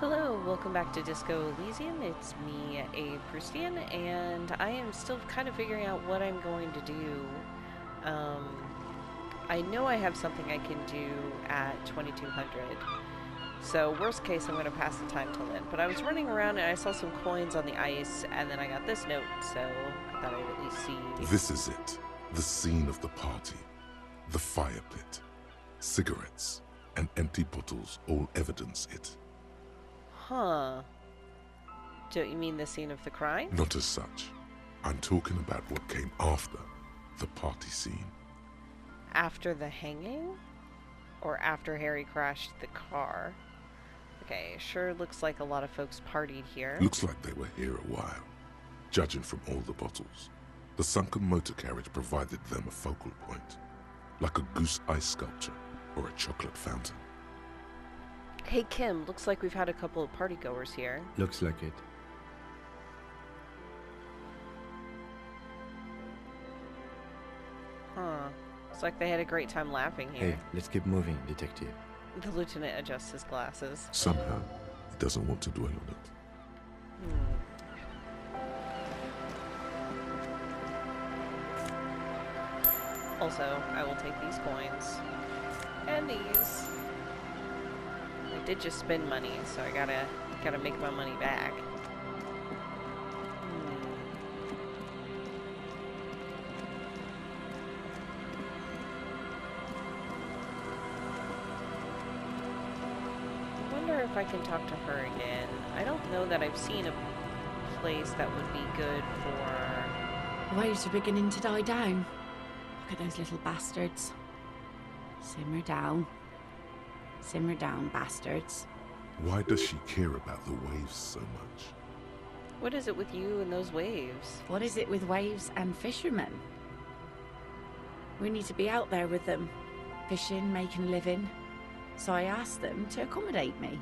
Hello, welcome back to Disco Elysium. It's me, A. Prustian, and I am still kind of figuring out what I'm going to do. Um, I know I have something I can do at 2200. So, worst case, I'm going to pass the time till then. But I was running around and I saw some coins on the ice, and then I got this note, so I thought I'd at least see. This is it. The scene of the party. The fire pit. Cigarettes and empty bottles all evidence it. Huh. Don't you mean the scene of the crime? Not as such. I'm talking about what came after the party scene. After the hanging? Or after Harry crashed the car? Okay, sure looks like a lot of folks partied here. Looks like they were here a while, judging from all the bottles. The sunken motor carriage provided them a focal point, like a goose ice sculpture or a chocolate fountain. Hey Kim, looks like we've had a couple of partygoers here. Looks like it. Huh. Looks like they had a great time laughing here. Hey, let's keep moving, detective. The lieutenant adjusts his glasses. Somehow, he doesn't want to dwell on it. Also, I will take these coins. And these. I did just spend money, so I gotta make my money back. I wonder if I can talk to her again. I don't know that I've seen a place that would be good for... The waves are beginning to die down. Look at those little bastards. Simmer down. Simmer down, bastards. Why does she care about the waves so much? What is it with you and those waves? What is it with waves and fishermen? We need to be out there with them, fishing, making a living. So I asked them to accommodate me.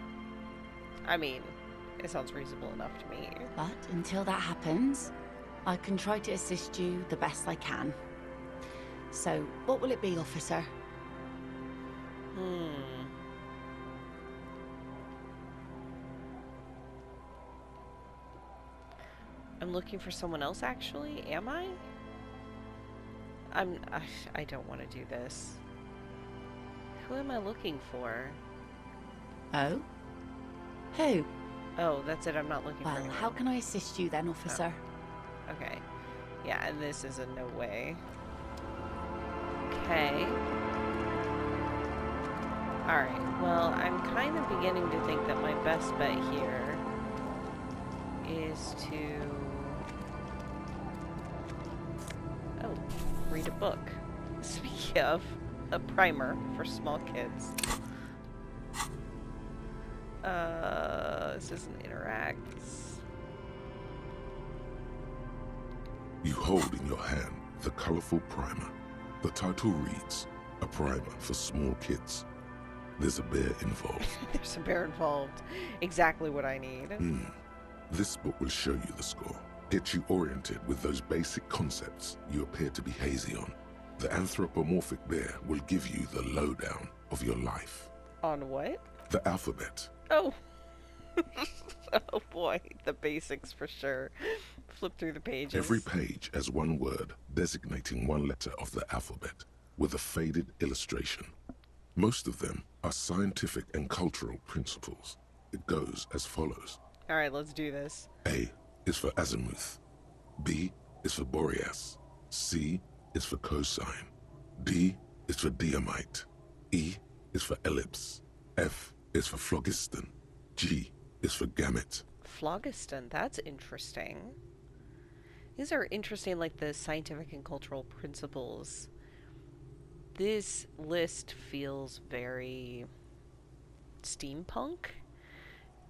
I mean, it sounds reasonable enough to me. But until that happens, I can try to assist you the best I can. So, what will it be, officer? I'm looking for someone else, actually. Am I? I don't want to do this. Who am I looking for? Oh? Who? Oh, that's it. I'm not looking for Well, anyone. how can I assist you then, officer? Okay. Yeah, and this is a no way. Okay. Alright, well, I'm kind of beginning to think that my best bet here is to... Oh, read a book. Speaking of, a primer for small kids. This isn't interacts. You hold in your hand the colorful primer. The title reads, A Primer for Small Kids. There's a bear involved. There's a bear involved. Exactly what I need. This book will show you the score, get you oriented with those basic concepts you appear to be hazy on. The anthropomorphic bear will give you the lowdown of your life. On what? The alphabet. Oh. Oh boy, the basics for sure. Flip through the pages. Every page has one word designating one letter of the alphabet with a faded illustration. Most of them are scientific and cultural principles. It goes as follows. Alright, let's do this. A is for azimuth. B is for Boreas. C is for cosine. D is for diamite. E is for ellipse. F is for phlogiston. G is for gamete. Phlogiston, that's interesting. These are interesting, like the scientific and cultural principles. This list feels very steampunk.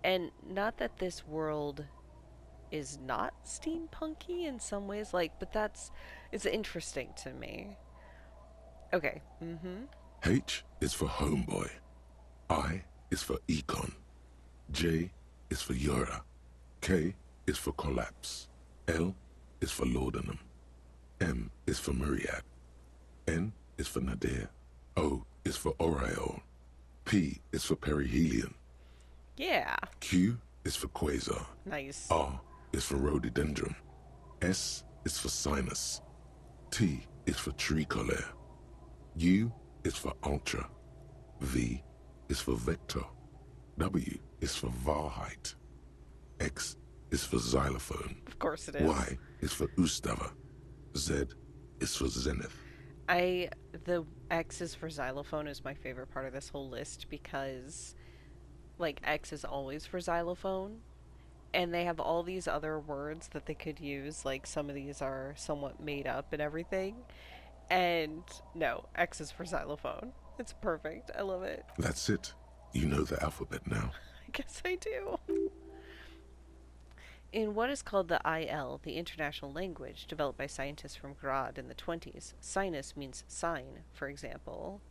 And not that this world is not steampunky in some ways, like, but it's interesting to me. Okay, H is for homeboy. I is for econ. J is for Eura. K is for collapse. L is for laudanum. M is for myriad. N is for nadir. O is for aureole. P is for perihelion. Yeah. Q is for quasar. Nice. R is for rhododendron. S is for sinus. T is for tricolor. U is for ultra. V is for vector. W is for Wahrheit. X is for xylophone. Of course it is. Y is for Ustava. Z is for zenith. The X's for xylophone is my favorite part of this whole list because, like, X is always for xylophone, and they have all these other words that they could use. Like, some of these are somewhat made up and everything. And no, X is for xylophone. It's perfect. I love it. That's it. You know the alphabet now. I guess I do. In what is called the IL, the international language developed by scientists from Grad in the 20s, sinus means sign, for example.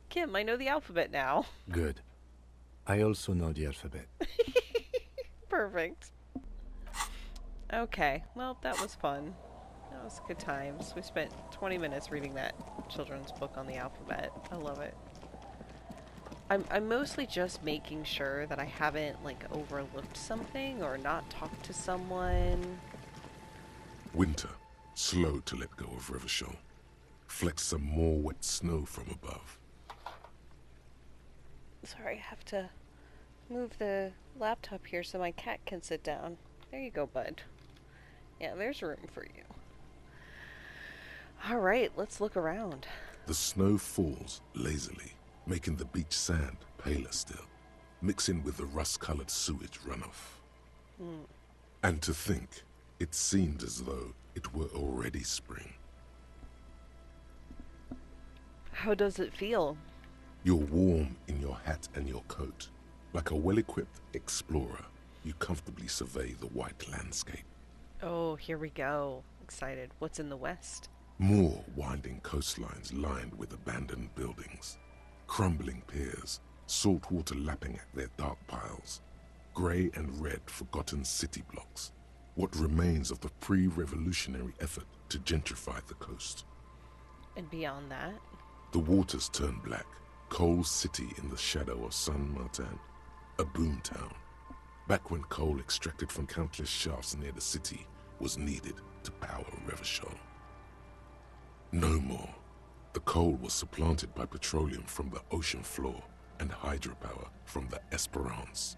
Kim, I know the alphabet now. Good. I also know the alphabet. Perfect. Okay, well, that was fun. That was good times. We spent 20 minutes reading that children's book on the alphabet. I love it. I'm mostly just making sure that I haven't, like, overlooked something or not talked to someone. Winter, slow to let go of Revachol. Flex some more wet snow from above. Sorry, I have to move the laptop here so my cat can sit down. There you go, bud. Yeah, there's room for you. Alright, let's look around. The snow falls lazily, making the beach sand paler still, mixing with the rust-colored sewage runoff. And to think, it seemed as though it were already spring. How does it feel? You're warm in your hat and your coat. Like a well-equipped explorer, you comfortably survey the white landscape. Oh, here we go. Excited. What's in the west? More winding coastlines lined with abandoned buildings. Crumbling piers, salt water lapping at their dark piles. Grey and red forgotten city blocks. What remains of the pre-revolutionary effort to gentrify the coast. And beyond that? The waters turn black. Coal City in the shadow of San Martin. A boom town. Back when coal extracted from countless shafts near the city was needed to power Revachol. No more. The coal was supplanted by petroleum from the ocean floor and hydropower from the Esperance.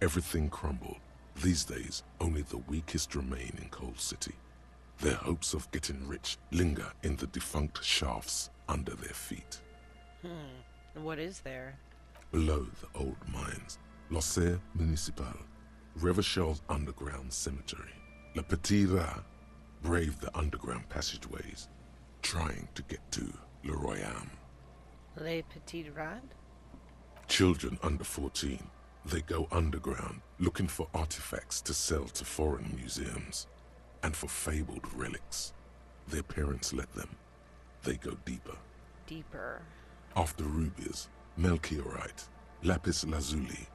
Everything crumbled. These days, only the weakest remain in Coal City. Their hopes of getting rich linger in the defunct shafts under their feet. And what is there? Below the old mines, l'Océan Municipal, Revachol's underground cemetery. Le Petit Rat braved the underground passageways, trying to get to Le Royaume. Les Petits Rats? Children under 14, they go underground looking for artifacts to sell to foreign museums and for fabled relics. Their parents let them. They go deeper. Deeper. After rubies, melchiorite, lapis lazuli,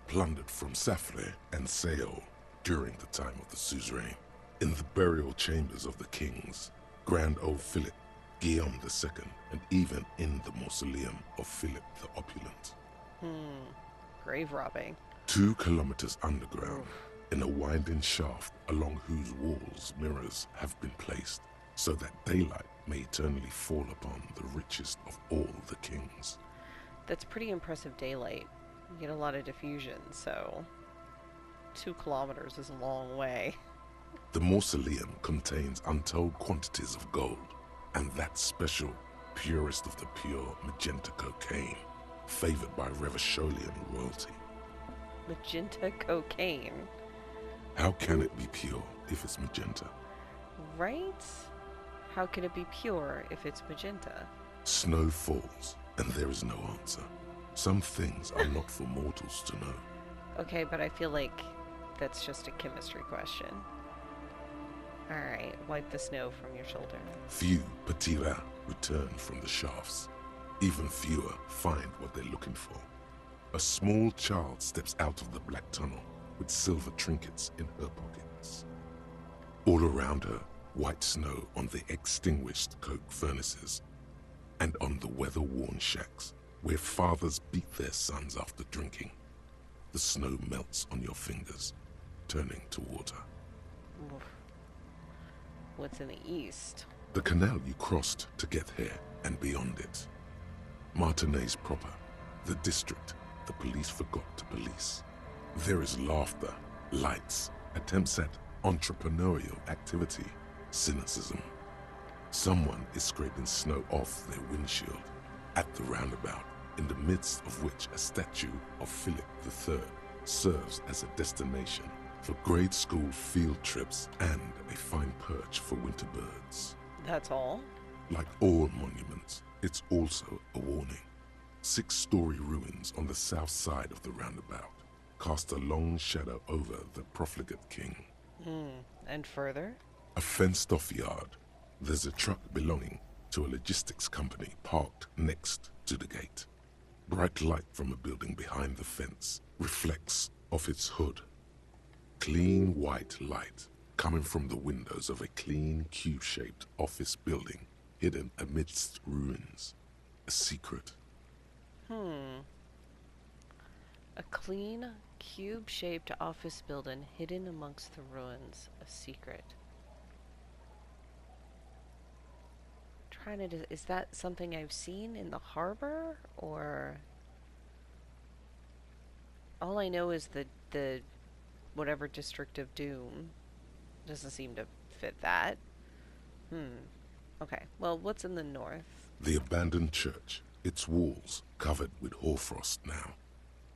plundered from Safre and Seol during the time of the suzerain. In the burial chambers of the kings, Grand Old Philip, Guillaume II, and even in the mausoleum of Philip the Opulent. Grave robbing. 2 kilometers underground, in a winding shaft along whose walls mirrors have been placed, so that daylight may eternally fall upon the richest of all the kings. That's pretty impressive daylight. You get a lot of diffusion, so 2 kilometers is a long way. The mausoleum contains untold quantities of gold, and that special, purest of the pure magenta cocaine, favored by Revacholian royalty. Magenta cocaine. How can it be pure if it's magenta? Right? How can it be pure if it's magenta? Snow falls, and there is no answer. Some things are not for mortals to know. Okay, but I feel like that's just a chemistry question. Alright, wipe the snow from your shoulder. Few petits rats return from the shafts. Even fewer find what they're looking for. A small child steps out of the black tunnel with silver trinkets in her pockets. All around her, white snow on the extinguished coke furnaces and on the weather-worn shacks where fathers beat their sons after drinking. The snow melts on your fingers, turning to water. Oof. What's in the east? The canal you crossed to get here and beyond it. Martinez proper, the district the police forgot to police. There is laughter, lights, attempts at entrepreneurial activity, cynicism. Someone is scraping snow off their windshield at the roundabout, in the midst of which a statue of Philip III serves as a destination for grade school field trips and a fine perch for winter birds. That's all? Like all monuments, it's also a warning. 6-story ruins on the south side of the roundabout cast a long shadow over the profligate king. And further? A fenced-off yard. There's a truck belonging to a logistics company parked next to the gate. Bright light from a building behind the fence reflects off its hood. Clean white light coming from the windows of a clean cube-shaped office building hidden amidst ruins. A secret. A clean, cube-shaped office building hidden amongst the ruins. A secret. Is that something I've seen in the harbor, or all I know is the whatever District of Doom doesn't seem to fit that. Okay. Well, what's in the north? The abandoned church, its walls covered with hoarfrost now.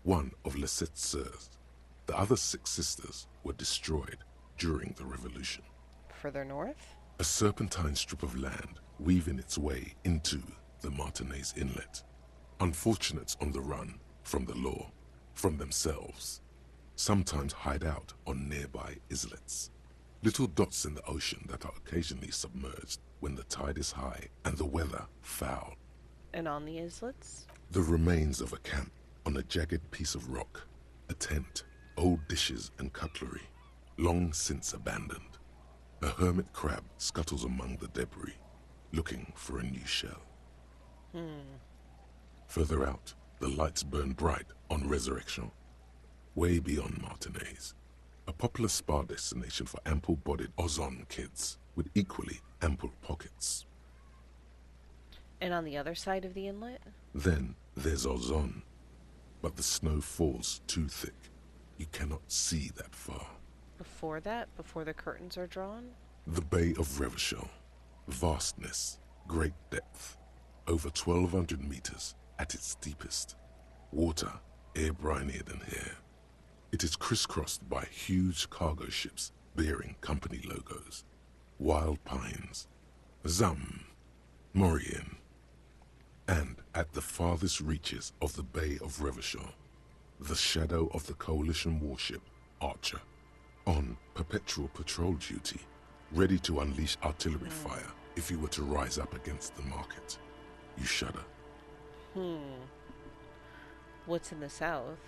One of Lisette's sœurs. The other 6 sisters were destroyed during the revolution. Further north? A serpentine strip of land weaving its way into the Martinez Inlet. Unfortunates on the run from the law, from themselves, sometimes hide out on nearby islets. Little dots in the ocean that are occasionally submerged when the tide is high and the weather foul. And on the islets? The remains of a camp on a jagged piece of rock, a tent, old dishes and cutlery, long since abandoned. A hermit crab scuttles among the debris, looking for a new shell. Further out, the lights burn bright on Resurrection, way beyond Martinez, a popular spa destination for ample-bodied Ozon kids with equally ample pockets. And on the other side of the inlet? Then there's Ozon, but the snow falls too thick. You cannot see that far. Before that? Before the curtains are drawn? The Bay of Revachol. Vastness, great depth, over 1,200 meters at its deepest. Water, air-brinier than here. It is crisscrossed by huge cargo ships bearing company logos. Wild pines, Zam, Maurien, and at the farthest reaches of the Bay of Revachol, the shadow of the coalition warship Archer, on perpetual patrol duty, ready to unleash artillery fire if you were to rise up against the market. You shudder. What's in the south?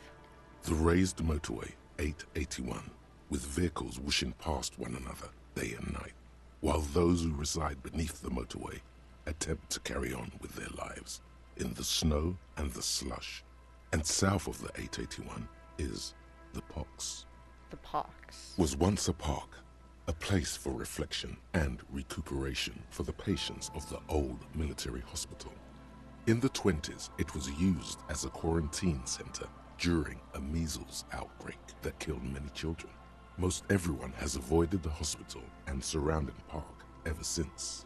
The raised motorway 881, with vehicles whooshing past one another day and night, while those who reside beneath the motorway attempt to carry on with their lives in the snow and the slush. And south of the 881 is the Pox. The Pox. Was once a park, a place for reflection and recuperation for the patients of the old military hospital. In the 20s, it was used as a quarantine center during a measles outbreak that killed many children. Most everyone has avoided the hospital and surrounding park ever since.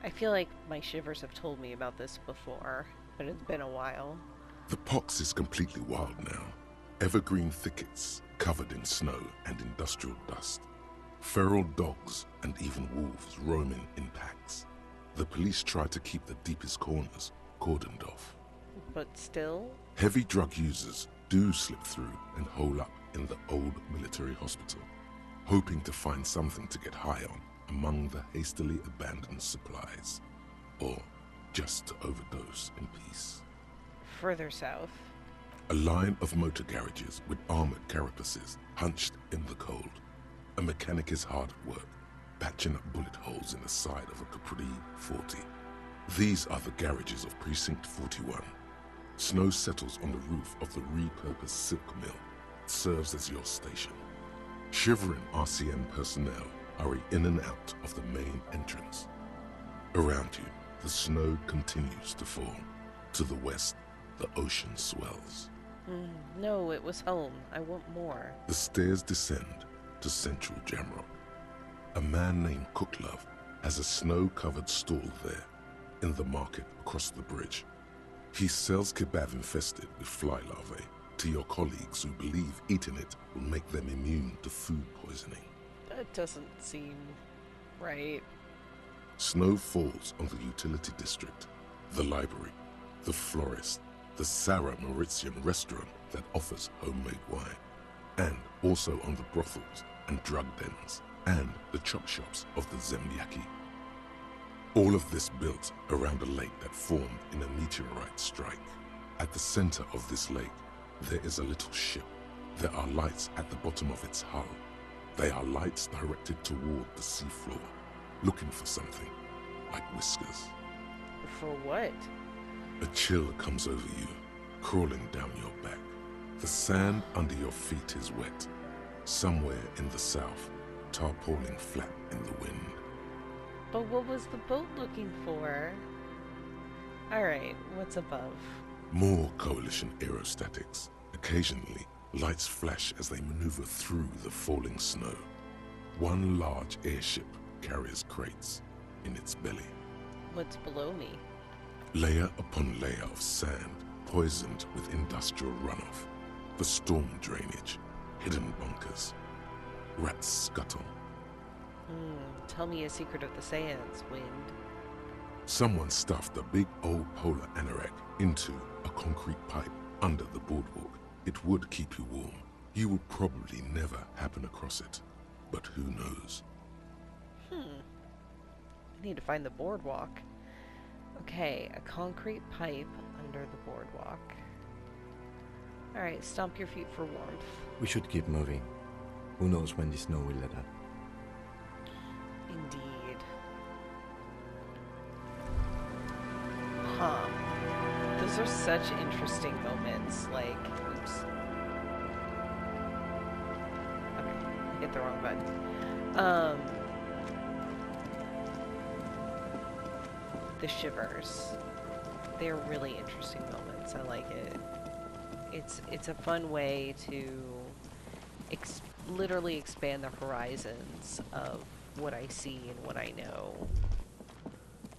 I feel like my shivers have told me about this before, but it's been a while. The Pox is completely wild now. Evergreen thickets covered in snow and industrial dust. Feral dogs and even wolves roaming in packs. The police try to keep the deepest corners cordoned off. But still? Heavy drug users do slip through and hole up in the old military hospital, hoping to find something to get high on among the hastily abandoned supplies, or just to overdose in peace. Further south? A line of motor garages with armored carapaces hunched in the cold. A mechanic is hard at work, patching up bullet holes in the side of a Capri 40. These are the garages of Precinct 41. Snow settles on the roof of the repurposed silk mill. serves as your station. Shivering RCM personnel hurry in and out of the main entrance. Around you, the snow continues to fall. To the west, the ocean swells. No, it was home. I want more. The stairs descend to Central Jamrock. A man named Cooklove has a snow-covered stall there in the market across the bridge. He sells kebab infested with fly larvae to your colleagues who believe eating it will make them immune to food poisoning. That doesn't seem right. Snow falls on the utility district, the library, the florist, the Sarah Mauritian restaurant that offers homemade wine, and also on the brothels and drug dens, and the chop shops of the Zemliaki. All of this built around a lake that formed in a meteorite strike. At the center of this lake, there is a little ship. There are lights at the bottom of its hull. They are lights directed toward the seafloor, looking for something, like whiskers. For what? A chill comes over you, crawling down your back. The sand under your feet is wet. Somewhere in the south, tarpaulin flap in the wind. But what was the boat looking for? Alright, what's above? More Coalition aerostatics. Occasionally, lights flash as they maneuver through the falling snow. One large airship carries crates in its belly. What's below me? Layer upon layer of sand, poisoned with industrial runoff. The storm drainage, hidden bunkers. Rats scuttle. Tell me a secret of the sands, wind. Someone stuffed a big old polar anorak into a concrete pipe under the boardwalk. It would keep you warm. You would probably never happen across it. But who knows? I need to find the boardwalk. Okay, a concrete pipe under the boardwalk. Alright, stomp your feet for warmth. We should keep moving. Who knows when the snow will let up. Indeed. Huh. Those are such interesting moments, like, oops. Okay, I hit the wrong button. The shivers. They're really interesting moments. I like it. It's a fun way to literally expand the horizons of what I see and what I know.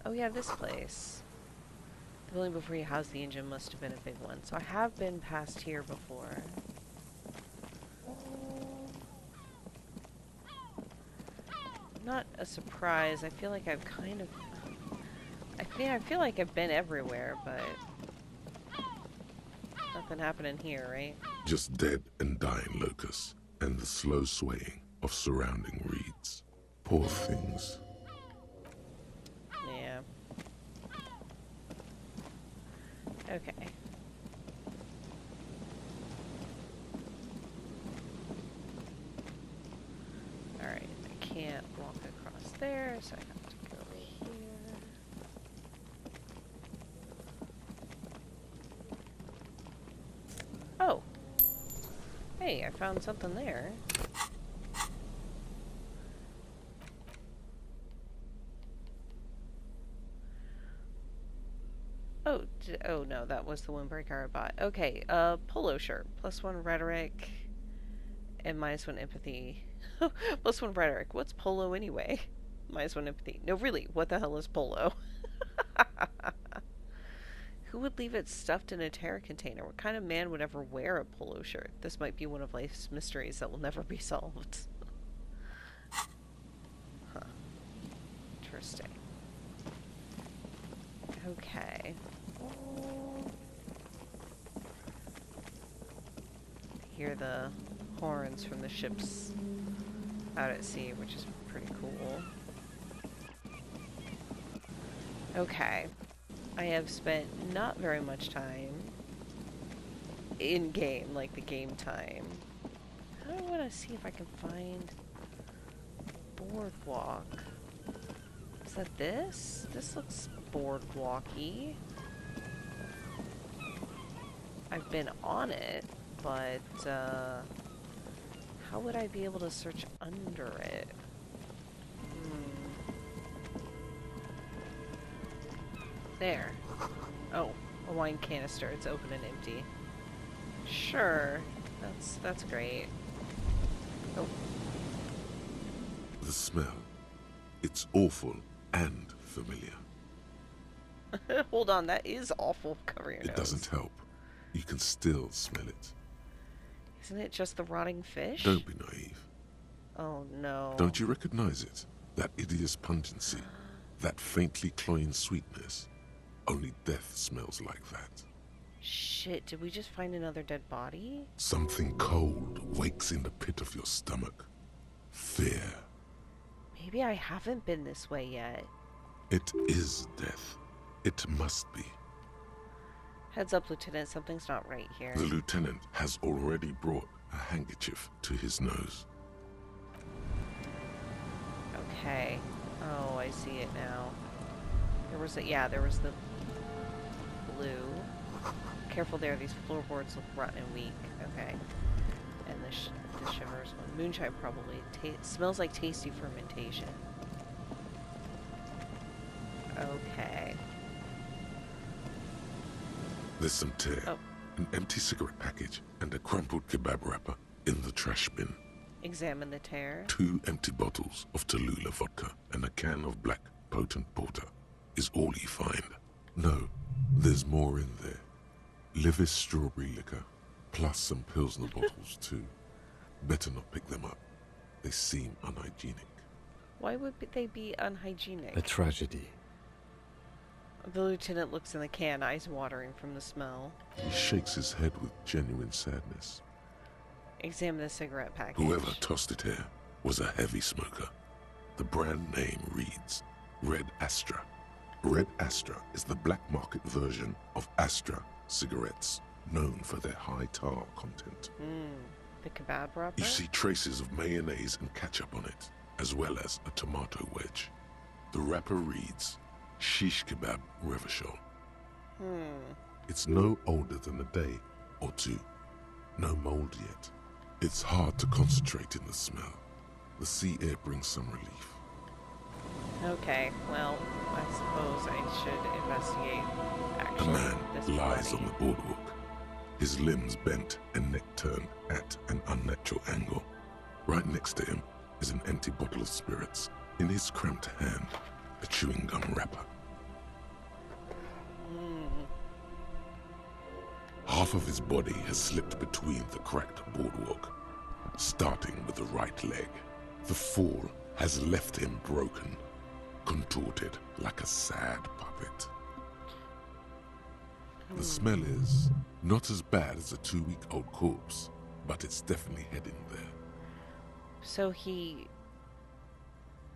Oh yeah, this place. The building before you housed the engine must have been a big one. So I have been past here before. Not a surprise. I feel like I've kind of... I feel like I've been everywhere, but... Nothing happening here, right? Just dead and dying locusts, and the slow swaying of surrounding reeds. Poor things. Yeah. Okay. Alright, I can't walk across there, so I have to go here. Oh! Hey, I found something there. Oh, oh no, that was the windbreaker I bought. Okay, polo shirt. +1 rhetoric and -1 empathy. +1 rhetoric. What's polo anyway? -1 empathy. No, really, what the hell is polo? Who would leave it stuffed in a terror container? What kind of man would ever wear a polo shirt? This might be one of life's mysteries that will never be solved. Huh. Interesting. Okay. Hear the horns from the ships out at sea, which is pretty cool. Okay. I have spent not very much time in game, like the game time. I want to see if I can find Boardwalk. Is that this? This looks boardwalky. I've been on it. but how would I be able to search under it? There. Oh, a wine canister. It's open and empty. Sure. That's great. Oh. The smell. It's awful and familiar. Hold on, that is awful. Cover your nose. It doesn't help. You can still smell it. Isn't it just the rotting fish? Don't be naive. Oh no. Don't you recognize it? That hideous pungency. That faintly cloying sweetness. Only death smells like that. Shit, did we just find another dead body? Something cold wakes in the pit of your stomach. Fear. Maybe I haven't been this way yet. It is death. It must be. Heads up, Lieutenant. Something's not right here. The lieutenant has already brought a handkerchief to his nose. Okay. Oh, I see it now. There was the blue. Careful there, these floorboards look rotten and weak. Okay. And the shivers one. Moonshine probably. Smells like tasty fermentation. Okay. There's some tear, Oh. an empty cigarette package, and a crumpled kebab wrapper in the trash bin. Examine the tear. 2 empty bottles of Tallulah vodka and a can of black potent porter is all you find. No, there's more in there. Livis strawberry liquor, plus some Pilsner bottles too. Better not pick them up. They seem unhygienic. Why would they be unhygienic? A tragedy. The lieutenant looks in the can, eyes watering from the smell. He shakes his head with genuine sadness. Examine the cigarette package. Whoever tossed it here was a heavy smoker. The brand name reads Red Astra. Red Astra is the black market version of Astra cigarettes, known for their high tar content. The kebab wrapper? You see traces of mayonnaise and ketchup on it, as well as a tomato wedge. The wrapper reads Shish Kebab Revachol. It's no older than a day or two. No mold yet. It's hard to concentrate in the smell. The sea air brings some relief. Okay, well, I suppose I should investigate, A actually, man this lies body. on the boardwalk, his limbs bent and neck turned at an unnatural angle. Right next to him is an empty bottle of spirits. In his cramped hand, a chewing gum wrapper. Half of his body has slipped between the cracked boardwalk, starting with the right leg. The fall has left him broken, contorted like a sad puppet. The smell is not as bad as a 2-week-old corpse, but it's definitely heading there. So he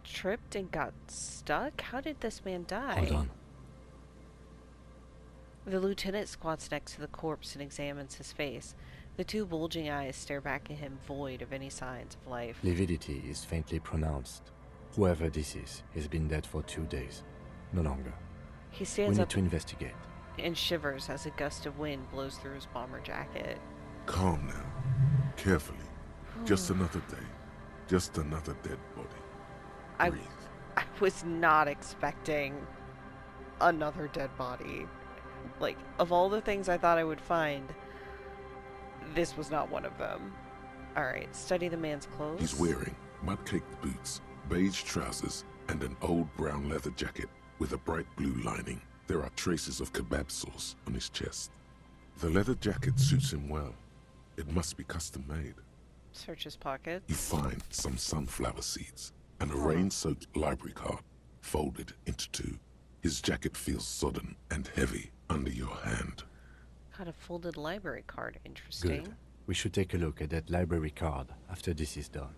tripped and got stuck? How did this man die? Hold on. The lieutenant squats next to the corpse and examines his face. The 2 bulging eyes stare back at him, void of any signs of life. Lividity is faintly pronounced. Whoever this is has been dead for 2 days. No longer. He We stands need up to investigate. and shivers as a gust of wind blows through his bomber jacket. Calm now. Carefully. Just another day. Just another dead body. I Breathe. was not expecting another dead body. Like, of all the things I thought I would find, this was not one of them. Alright, study the man's clothes. He's wearing mud-caked boots, beige trousers, and an old brown leather jacket with a bright blue lining. There are traces of kebab sauce on his chest. The leather jacket suits him well. It must be custom-made. Search his pockets. You find some sunflower seeds and a rain-soaked library card folded into 2. His jacket feels sodden and heavy under your hand. Got a folded library card. Interesting. Good. We should take a look at that library card after this is done.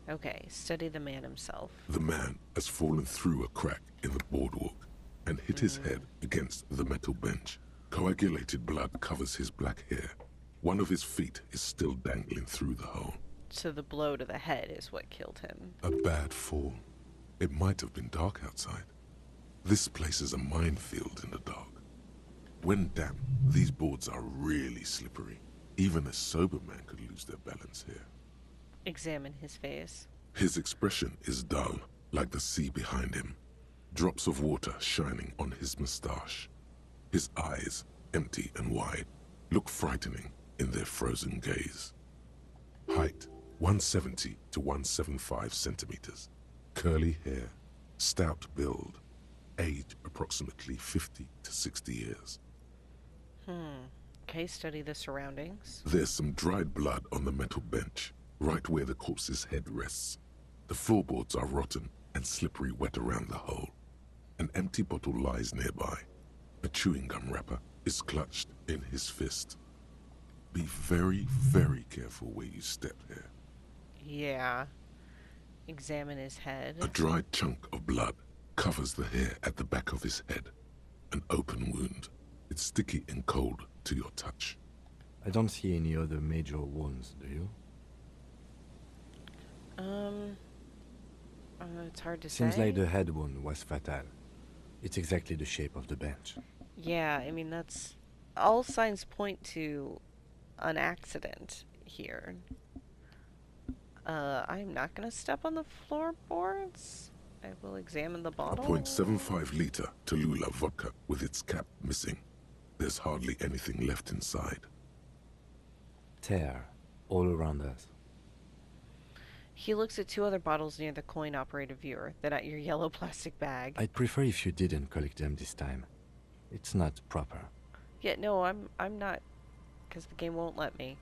Okay, study the man himself. The man has fallen through a crack in the boardwalk and hit his head against the metal bench. Coagulated blood covers his black hair. One of his feet is still dangling through the hole. So the blow to the head is what killed him. A bad fall. It might have been dark outside. This place is a minefield in the dark. When damp, these boards are really slippery. Even a sober man could lose their balance here. Examine his face. His expression is dull, like the sea behind him. Drops of water shining on his moustache. His eyes, empty and wide, look frightening in their frozen gaze. Height, 170 to 175 centimeters. Curly hair, stout build. Age, approximately 50 to 60 years. Okay, study the surroundings. There's some dried blood on the metal bench, right where the corpse's head rests. The floorboards are rotten and slippery wet around the hole. An empty bottle lies nearby. A chewing gum wrapper is clutched in his fist. Be very, very careful where you step here. Yeah. Examine his head. A dried chunk of blood covers the hair at the back of his head. An open wound. It's sticky and cold to your touch. I don't see any other major wounds, do you? It's hard to Seems say. like the head wound was fatal. It's exactly the shape of the bench. Yeah, I mean, that's... All signs point to an accident here. I'm not gonna step on the floorboards. I will examine the A bottle. .75 liter Tallulah vodka with its cap missing. There's hardly anything left inside. Tear all around us. He looks at two other bottles near the coin-operated viewer, then at your yellow plastic bag. I'd prefer if you didn't collect them this time. It's not proper. Yeah, no, I'm not, because the game won't let me.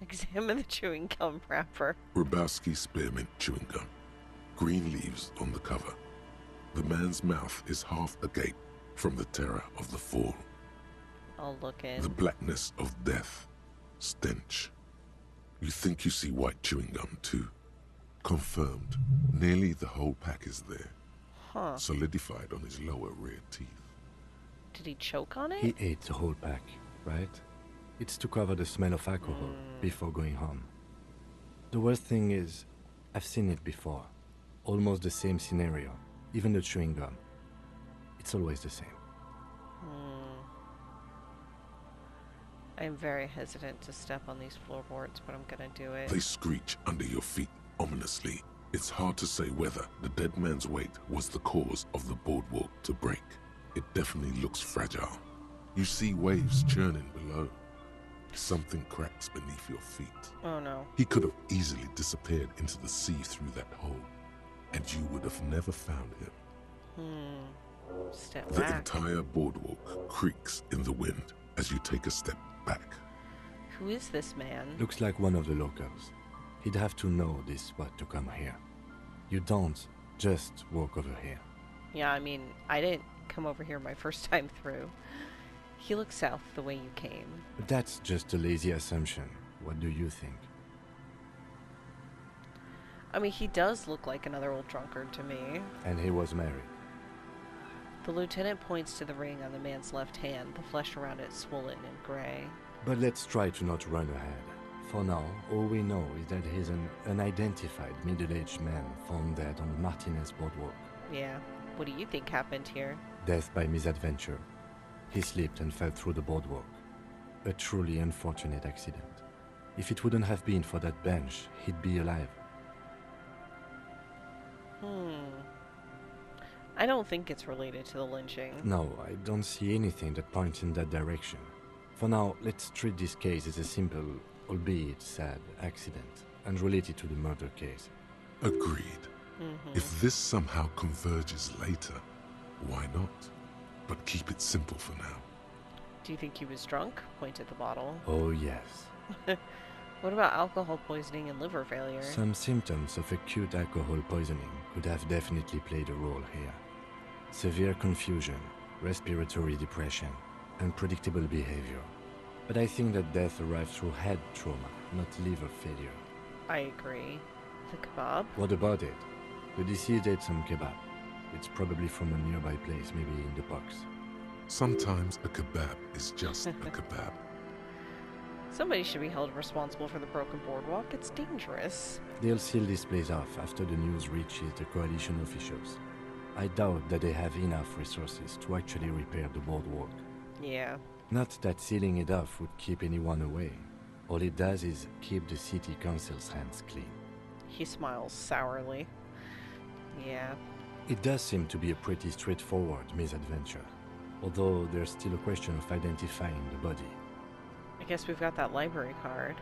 Examine the chewing gum wrapper. Rubowski spearmint chewing gum. Green leaves on the cover. The man's mouth is half agape from the terror of the fall. I'll look in. The blackness of death. Stench. You think you see white chewing gum too. Confirmed. Nearly the whole pack is there. Huh. Solidified on his lower rear teeth. Did he choke on it? He ate the whole pack, right? It's to cover the smell of alcohol before going home. The worst thing is, I've seen it before. Almost the same scenario. Even the chewing gum. It's always the same. I'm very hesitant to step on these floorboards, but I'm gonna do it. They screech under your feet ominously. It's hard to say whether the dead man's weight was the cause of the boardwalk to break. It definitely looks fragile. You see waves churning below. Something cracks beneath your feet. Oh no. He could have easily disappeared into the sea through that hole, and you would have never found him. Step The back. entire boardwalk creaks in the wind as you take a step back. Who is this man? Looks like one of the locals. He'd have to know this spot to come here. You don't just walk over here. Yeah, I mean, I didn't come over here my first time through. He looks south the way you came. But that's just a lazy assumption. What do you think? I mean, he does look like another old drunkard to me. And he was married. The lieutenant points to the ring on the man's left hand, the flesh around it swollen and gray. But let's try to not run ahead. For now, all we know is that he's an unidentified middle-aged man found dead on the Martinez boardwalk. Yeah. What do you think happened here? Death by misadventure. He slipped and fell through the boardwalk. A truly unfortunate accident. If it wouldn't have been for that bench, he'd be alive. I don't think it's related to the lynching. No, I don't see anything that points in that direction. For now, let's treat this case as a simple, albeit sad, accident, unrelated to the murder case. Agreed. If this somehow converges later, why not? But keep it simple for now. Do you think he was drunk? Point at the bottle. Oh yes. What about alcohol poisoning and liver failure? Some symptoms of acute alcohol poisoning could have definitely played a role here. Severe confusion, respiratory depression, unpredictable behavior. But I think that death arrived through head trauma, not liver failure. I agree. The kebab? What about it? The deceased ate some kebab. It's probably from a nearby place, maybe in the box. Sometimes a kebab is just a kebab. Somebody should be held responsible for the broken boardwalk. It's dangerous. They'll seal this place off after the news reaches the coalition officials. I doubt that they have enough resources to actually repair the boardwalk. Yeah. Not that sealing it off would keep anyone away. All it does is keep the city council's hands clean. He smiles sourly. Yeah. It does seem to be a pretty straightforward misadventure, although there's still a question of identifying the body. I guess we've got that library card.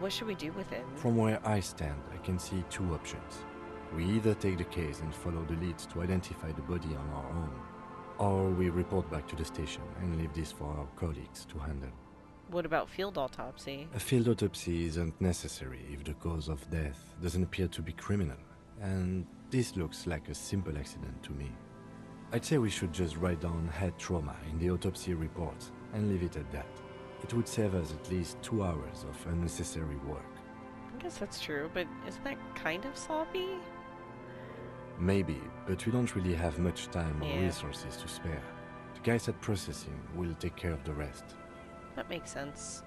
What should we do with him? From where I stand, I can see two options. We either take the case and follow the leads to identify the body on our own, or we report back to the station and leave this for our colleagues to handle. What about field autopsy? A field autopsy isn't necessary if the cause of death doesn't appear to be criminal, and this looks like a simple accident to me. I'd say we should just write down head trauma in the autopsy report and leave it at that. It would save us at least 2 hours of unnecessary work. I guess that's true, but isn't that kind of sloppy? Maybe, but we don't really have much time or Yeah. resources to spare. The guys at processing will take care of the rest. That makes sense.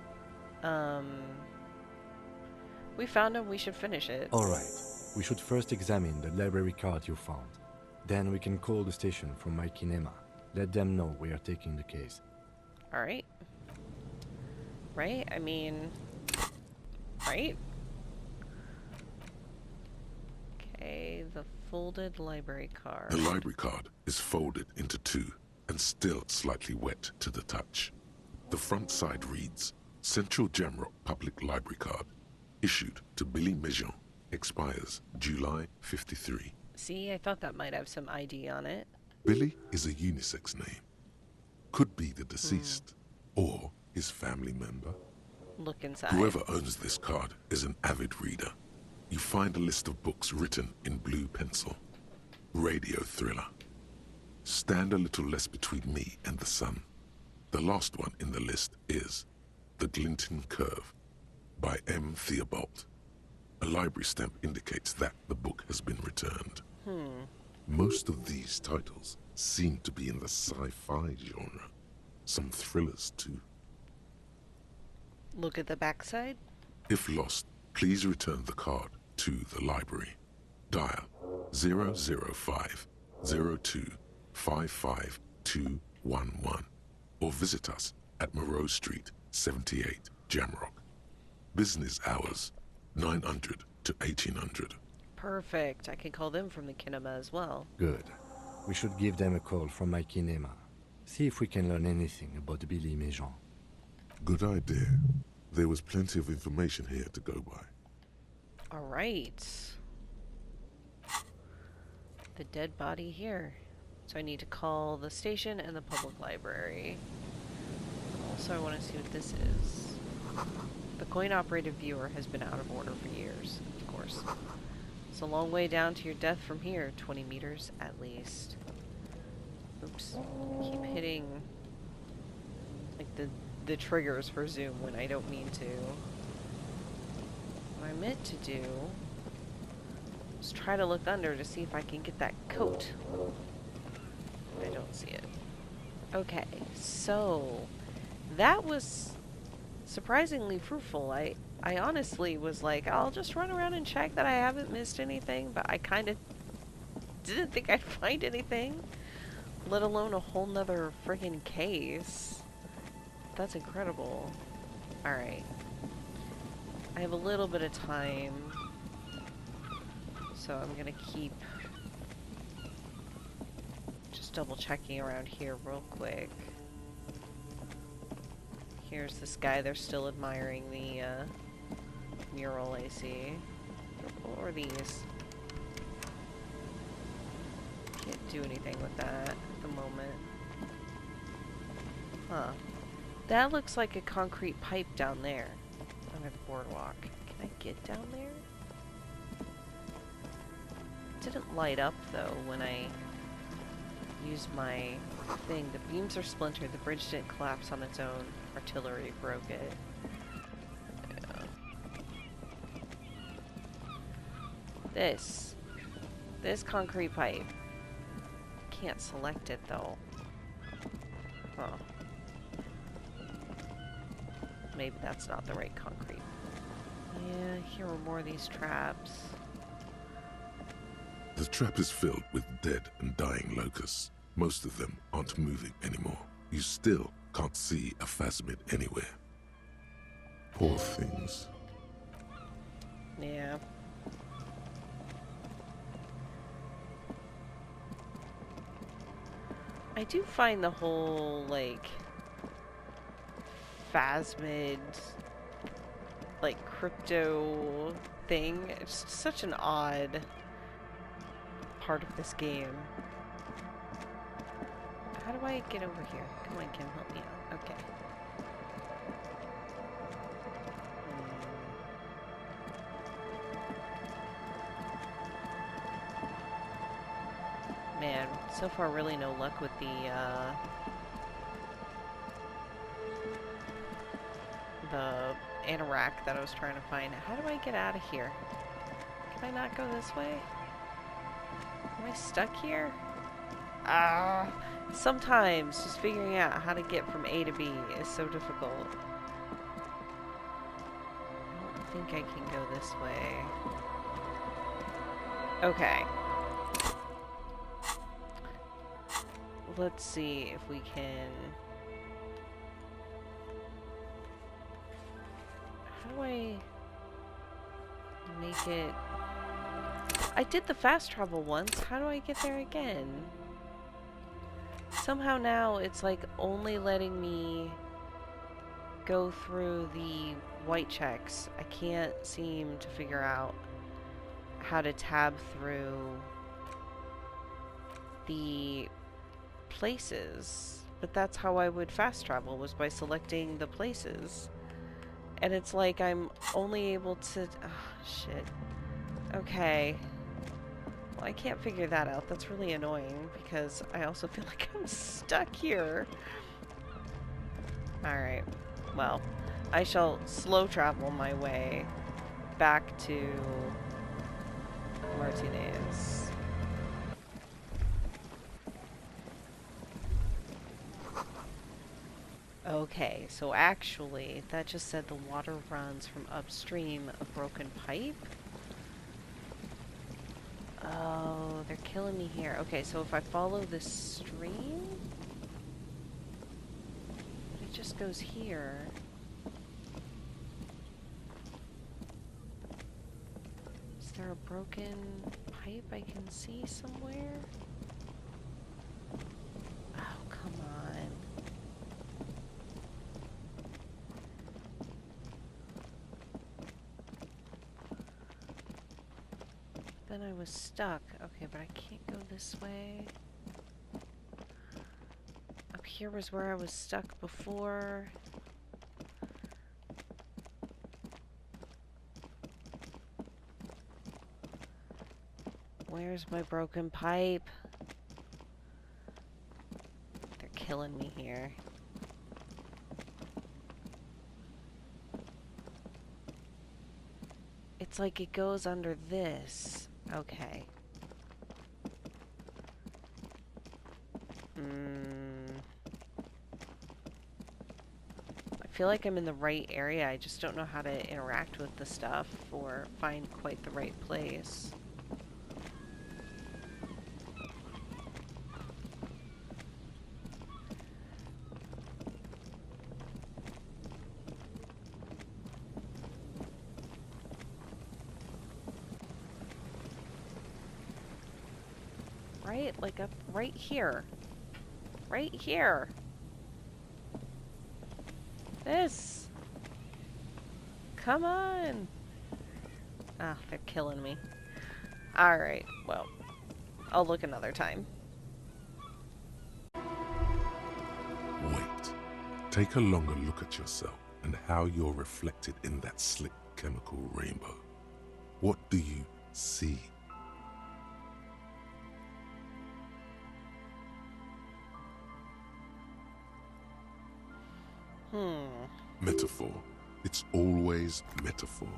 We found him, we should finish it. Alright, we should first examine the library card you found. Then we can call the station from my kinema. Let them know we are taking the case. Alright. Right? I mean... Right? Okay, the folded library card. The library card is folded into two and still slightly wet to the touch. The front side reads, Central Jamrock Public Library Card, issued to Billy Mejean, expires July 53. See, I thought that might have some ID on it. Billy is a unisex name. Could be the deceased or his family member. Look inside. Whoever owns this card is an avid reader. You find a list of books written in blue pencil. Radio thriller. Stand a little less between me and the sun. The last one in the list is The Glinting Curve by M. Theobald. A library stamp indicates that the book has been returned. Most of these titles seem to be in the sci-fi genre. Some thrillers too. Look at the backside. If lost, please return the card to the library. Dial 005 02 55211 or visit us at Moreau Street, 78, Jamrock. Business hours, 900 to 1800. Perfect. I can call them from the kinema as well. Good. We should give them a call from my kinema. See if we can learn anything about Billy Mejean. Good idea. There was plenty of information here to go by. All right. The dead body here. So I need to call the station and the public library. Also, I want to see what this is. The coin-operated viewer has been out of order for years, of course. It's a long way down to your death from here, 20 meters at least. Oops. Keep hitting like the triggers for zoom when I don't mean to. What I meant to do was try to look under to see if I can get that coat. I don't see it. Okay, so that was surprisingly fruitful. I honestly was like, I'll just run around and check that I haven't missed anything, but I kind of didn't think I'd find anything, let alone a whole nother friggin' case. That's incredible. Alright. I have a little bit of time, so I'm gonna keep just double checking around here real quick. Here's this guy, they're still admiring the mural I see. What are these? Can't do anything with that at the moment. Huh. That looks like a concrete pipe down there. Under the boardwalk. Can I get down there? It didn't light up though when I used my thing. The beams are splintered. The bridge didn't collapse on its own. Artillery broke it. Yeah. This concrete pipe. Can't select it though. Huh. Maybe that's not the right concrete. Yeah, here are more of these traps. The trap is filled with dead and dying locusts. Most of them aren't moving anymore. You still can't see a phasmid anywhere. Poor things. Yeah. I do find the whole, like, phasmid, like, crypto thing, it's such an odd part of this game. How do I get over here? Come on, Kim, help me out. Okay. Man, so far really no luck with the anorak that I was trying to find. How do I get out of here? Can I not go this way? Am I stuck here? Ah! Sometimes just figuring out how to get from A to B is so difficult. I don't think I can go this way. Okay. Let's see if we can... How do I make it... I did the fast travel once. How do I get there again? Somehow now it's like only letting me go through the white checks. I can't seem to figure out how to tab through the places. But that's how I would fast travel, was by selecting the places. And it's like I'm only able to... Oh, shit. Okay. Well, I can't figure that out. That's really annoying, because I also feel like I'm stuck here. Alright. Well, I shall slow travel my way back to Martinez. Okay, so actually, that just said the water runs from upstream a broken pipe. Oh, they're killing me here. Okay, so if I follow this stream, it just goes here. Is there a broken pipe I can see somewhere? Oh, come on. Then I was stuck. Okay, but I can't go this way. Up here was where I was stuck before. Where's my broken pipe? They're killing me here. It's like it goes under this. Okay. I feel like I'm in the right area. I just don't know how to interact with the stuff or find quite the right place. Right? Like up right here. Right here. This. Come on. Ah, they're killing me. Alright, well, I'll look another time. Wait. Take a longer look at yourself and how you're reflected in that slick chemical rainbow. What do you see? Metaphor. It's always metaphor.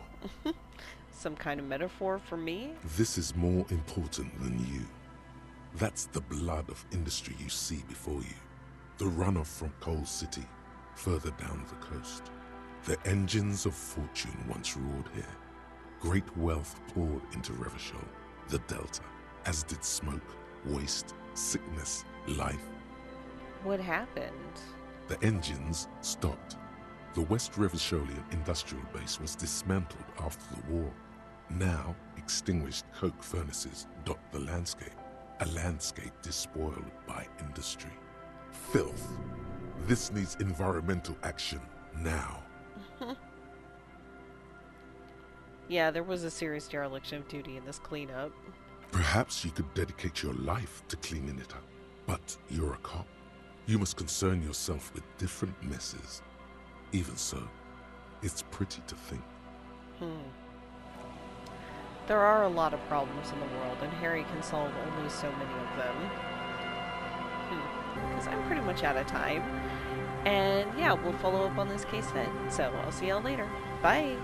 Some kind of metaphor for me? This is more important than you. That's the blood of industry you see before you. The runoff from Coal City, further down the coast. The engines of fortune once roared here. Great wealth poured into Revachol, the Delta, as did smoke, waste, sickness, life. What happened? The engines stopped. The West River Shoalian industrial base was dismantled after the war. Now, extinguished coke furnaces dot the landscape, a landscape despoiled by industry. Filth. This needs environmental action now. Yeah, there was a serious dereliction of duty in this cleanup. Perhaps you could dedicate your life to cleaning it up. But you're a cop. You must concern yourself with different messes. Even so, it's pretty to think. There are a lot of problems in the world, and Harry can solve only so many of them. Because I'm pretty much out of time. And yeah, we'll follow up on this case then. So I'll see y'all later. Bye!